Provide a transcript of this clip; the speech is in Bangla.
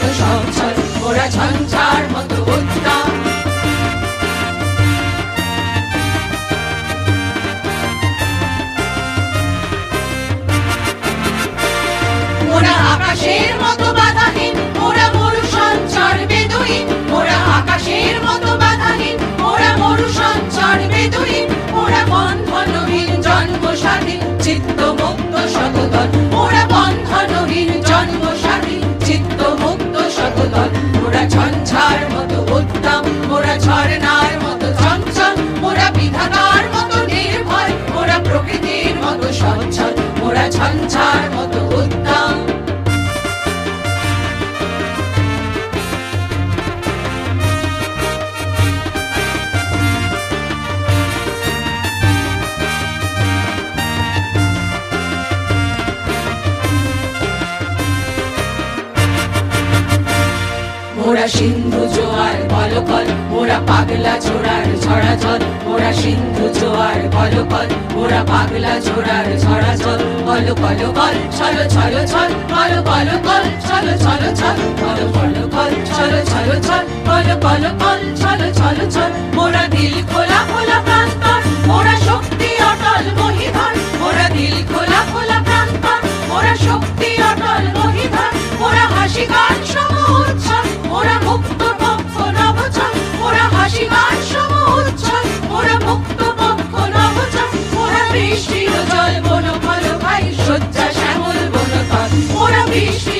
মতো সচ্ছল, মোরা ঝঞ্ঝার মতো উদ্দাম। মোরা আকাশের মতো বাধাহীন, মোরা মরু সঞ্চার বেদুইন। মোরা আকাশের মতো বাধাহীন, মোরা মরু সঞ্চার বেদুইন। মোরা বন্ধনহীন জন্ম স্বাধীন, চিত্ত মুক্ত শতদল। মোরা বন্ধনহীন জন্ম স্বাধীন, চিত্ত মুক্ত শতদল। মোরা ঝঞ্ঝার মতো উদ্দাম, মোরা ঝর্ণার মতো চঞ্চল। মোরা বিধাতার মতো নির্ভয়, মোরা প্রকৃতির মতো সচ্ছল, মোরা ঝঞ্ঝার মতো উদ্দাম। মোরা সিন্ধু জোয়ার কলকল, মোরা পাগলা ঝোড়ার ঝরা জল। মোরা সিন্ধু জোয়ার কলকল, মোরা পাগলা ঝোড়ার ঝরা জল। কল কল কল ছল ছল ছল, কল কল কল ছল ছল ছল, কল কল কল ছল ছল ছল, কল কল কল ছল ছল ছল। মোরা দিল খোলা খোলা প্রান্তর, মোরা শক্তি অটল মহিধর। মোরা দিল খোলা খোলা প্রান্তর, মোরা শক্তি অটল মহিধর। মোরা হাসি গান সম উচ্ছল, মোরা মুক্ত পক্ষ নবচল। মোরা হাসি গান সম উচ্ছল, মোরা মুক্ত পক্ষ নবচল। মোরা বৃষ্টির জল বন ফল ভাই, শয্যা শ্যামল বনতল। মোরা বৃষ্টি